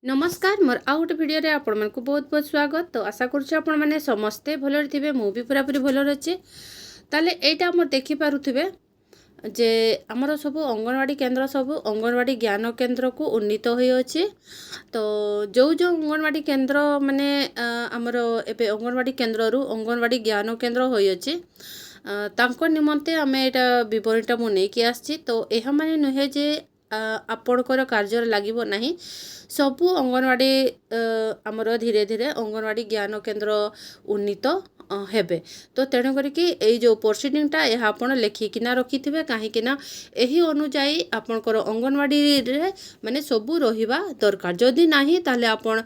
नमस्कार मोर आउ गोटे भिडियो रे आपण मानकु बहुत बहुत स्वागत। तो आशा करूछ आपण माने समस्ते भलरे थिबे, मु भी पूरा पूरी भलरे अछि। ताले एटा हमर देखि पारुथिबे जे हमर सब अंगनवाड़ी केंद्र सब अंगनवाड़ी ज्ञान केंद्र को उन्नीत होई अछि। तो जो जो अंगनवाड़ी केंद्र माने हमर एबे अंगनवाड़ी केंद्र रु अंगनवाड़ी ज्ञान केंद्र होई अछि तांको निमंते हमें एटा विवरणटा मु नै कि आछि। तो एहा माने नहे जे आपणकर कार्य लागिबो नाही। सबु अंगनवाड़ी आमर धीरे धीरे अंगनवाड़ी ज्ञान केंद्र उन्नीत हेबे। तो तेणु करिकी एई जो प्रोसीडिंगटा एहा आपण लेखिकिना रखिथिबे, काहीकिना एही अनुजाई आपणकर अंगनवाड़ी रे माने सबु रहिबा दरकार। जदि नाही ताले आपण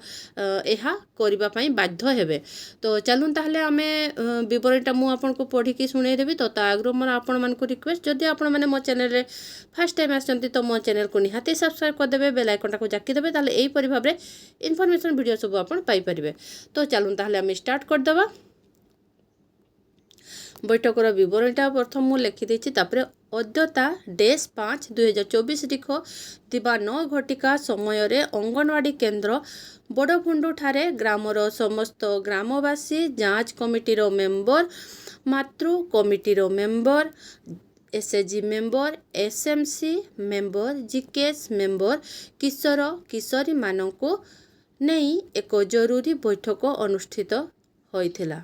एहा करिबा पई बाध्य हेबे। तो चलुन ताहले आमे विवरणटा मु आपनको पढिकी सुनै देबी। तो ता आग्रो मोर आपण मानको रिक्वेस्ट, जदि आपण माने मो चैनल रे फर्स्ट टाइम आछंती तो मो चैनल को निहाती सब्सक्राइब कर देबे, बेल आइकन टाको जाकी देबे, ताले एई परि भाबरे इन्फॉर्मेशन वीडियो सब आपण पाई परिबे। तो चलुन ताहले आमे स्टार्ट कर देबा। बैठकर विवरणटा प्रथम मु लिखि देछि, तापरे अद्यता डेस 5/2024 लिख दिबा 9 घटिका समय रे अंगनवाड़ी केंद्र बड़भुंडु ठारे ग्रामर समस्त ग्रामवासी, जांच कमिटी रो मेंबर, मातृ कमिटी रो member, SHG member, SMC member, GKS member, किशोर किशोरी माननको नेई एक जरूरी बैठक अनुष्ठित होइथिला।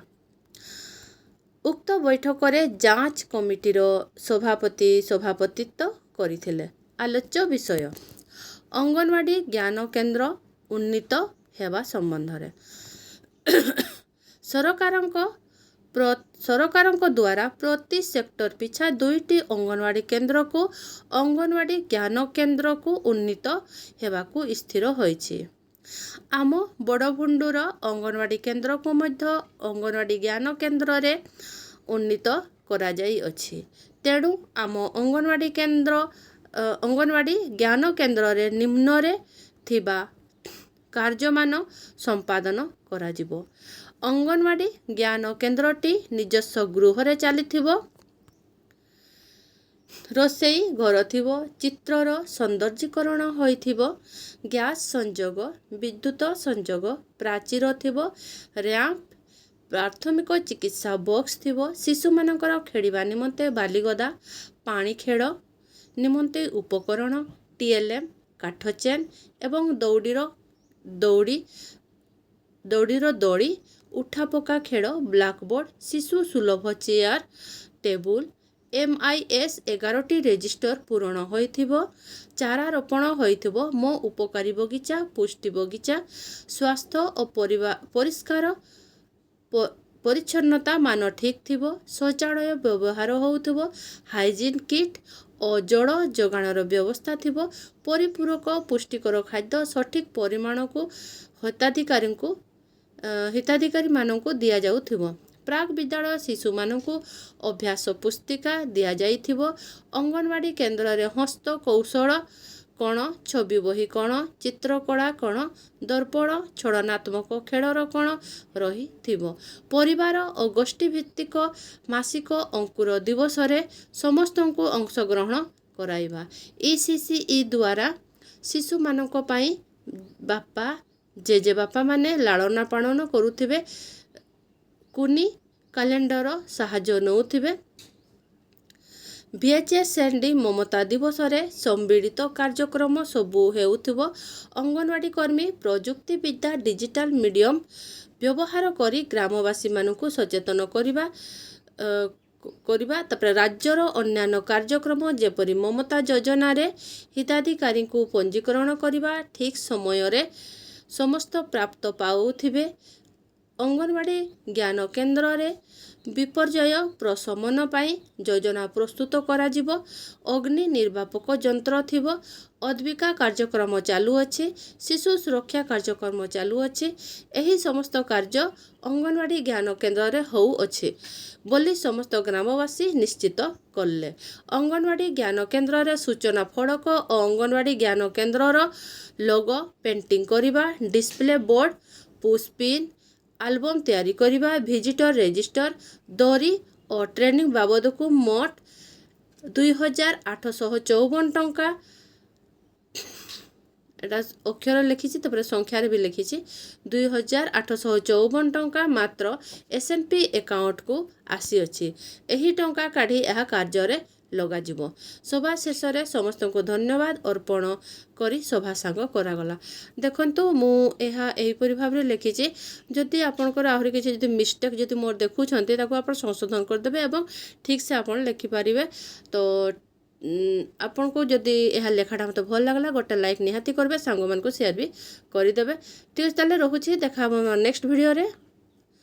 उक्त बैठक रे जांच कमिटी रो सभापति सभापतित्व करिथिले। आलोच्य विषय अंगनवाड़ी ज्ञान केंद्र उन्नीत हेबा संबंध रे सरकारक द्वारा प्रति सेक्टर पिछा 2टी अंगनवाड़ी केंद्र को अंगनवाड़ी ज्ञान केंद्र को उन्नीत हेबा को स्थिर होइछि। आम बड़भुंडुर अंगनवाड़ी केंद्र को मध्य अंगनवाड़ी ज्ञान केंद्र रे उन्नीत करा जाई अछि। तेणु आम अंगनवाड़ी केंद्र अंगनवाड़ी ज्ञान केंद्र रे निम्न रे थिबा कार्यमान संपादन करा जिवो। अंगनवाड़ी ज्ञान केंद्रटी निजस्व गृह रे चलिथिबो, रोषेई घर थिबो, चित्रर सौंदर्यीकरण होइथिबो, गैस संजोग, विद्युत संजोग, प्राचीर थिबो, रैंप, प्राथमिक चिकित्सा बॉक्स थिबो, शिशु मानकर खेलिबा निमंते बालीगदा, पानी खेल निमंते उपकरण, टीएलएम, काठ चेन एवं दौड़ीर दड़ी, उठा पका खेल, ब्लैकबोर्ड, शिशु सुलभ चेयर टेबुल, MIS 11टी रेजिस्टर पूरण होइथिबो, चारा रोपण होइथिबो, मो उपकारी बगीचा, पुष्टि बगीचा, स्वास्थ्य और परिष्कार परिच्छन्नता मान ठीक थिबो, शौचालय व्यवहार होउथिबो, हाइजीन किट और जल जोगाणर व्यवस्था थिबो, परिपूरक पुष्टिकर खाद्य सठिक परिमाण को हिताधिकारी माननको दिया जाउथिबो। प्राक विद्यालय शिशु माननको अभ्यास पुस्तिका दिया जाइथिबो। अंगनवाड़ी केंद्र रे हस्त कौशल कण, छवि बही कण, चित्रकला कण, दर्पण, छलनात्मक खेलर कण रही थिबो। परिवार और गोष्ठी भित्तिक मासिक अंकुर दिवस रे समस्त को अंशग्रहण कराइबा। ECCE द्वारा शिशु माननको पई बापा जेजे बापा माने लालना पालन करुथिबे, कुनी कैलेंडर साहाय्य नौथिबे। VHSND ममता दिवस रे सम्मिलित कार्यक्रम सबु हेउथिबो। अंगनवाड़ी कर्मी प्रजुक्ति विद्या डिजिटल मीडियम व्यवहार करी ग्रामवासी मानकु सचेतन करिबा तापर राज्यर अन्यान्य कार्यक्रम जेपरि ममता योजना रे हिताधिकारी को पंजीकरण करिबा, ठीक समय रे समस्त प्राप्त पाउथिबे। अंगनवाड़ी ज्ञान केंद्र रे विपर्यय प्रशमन पाई योजना प्रस्तुत करा जिवो। अग्नि निर्वापक यंत्र थिबो, अद्विका कार्यक्रम चालू अछि, शिशु सुरक्षा कार्यक्रम चालू अछि। एही समस्त कार्य अंगनवाड़ी ज्ञान केंद्र रे होउ अछि बोली समस्त ग्रामवासी निश्चित करले। अंगनवाड़ी ज्ञान केंद्र रे सूचना फड़क और अंगनवाड़ी ज्ञान केंद्र रो लोगो पेंटिंग करिबा, display board, push pin, album तैयारी करिबा, विजिटर रजिस्टर, दरी और ट्रेनिंग बाबद को मोट 2854 टंका এটা ଅକ୍ଷର ଲେଖିଛି ତାପରେ ସଂଖ୍ୟାରେ ବି ଲେଖିଛି 2854 ଟଙ୍କା ମାତ୍ର SNP ଆକାଉଣ୍ଟକୁ ଆସିଅଛି। ଏହି ଟଙ୍କା କାଢ଼ି ଏହା କାର୍ଯ୍ୟରେ ଲଗାଯିବ। ସଭା ଶେଷରେ ସମସ୍ତଙ୍କୁ ଧନ୍ୟବାଦ ଅର୍ପଣ କରି ସଭା ସାଙ୍ଗ କରାଗଲା। ଦେଖନ୍ତୁ ମୁଁ ଏହା ଏହିପରି ଭାବରେ ଲେଖିଛି। ଯଦି ଆପଣଙ୍କର ଆହୁରି କିଛି ଯଦି ମିଷ୍ଟେକ୍ ଯଦି ମୋର ଦେଖୁଛନ୍ତି ତାକୁ ଆପଣ ସଂଶୋଧନ କରିଦେବେ ଏବଂ ଠିକ୍ସେ ଆପଣ ଲେଖିପାରିବେ। ତ ଆପଣଙ୍କୁ ଯଦି ଏହା ଲେଖାଟା ମୋତେ ଭଲ ଲାଗିଲା ଗୋଟେ ଲାଇକ୍ ନିହାତି କରିବେ, ସାଙ୍ଗମାନଙ୍କୁ ସେୟାର ବି କରିଦେବେ। ଠିକ୍ ଅଛି, ତାହେଲେ ରହୁଛି, ଦେଖା ହେବ ନେକ୍ସଟ ଭିଡ଼ିଓରେ।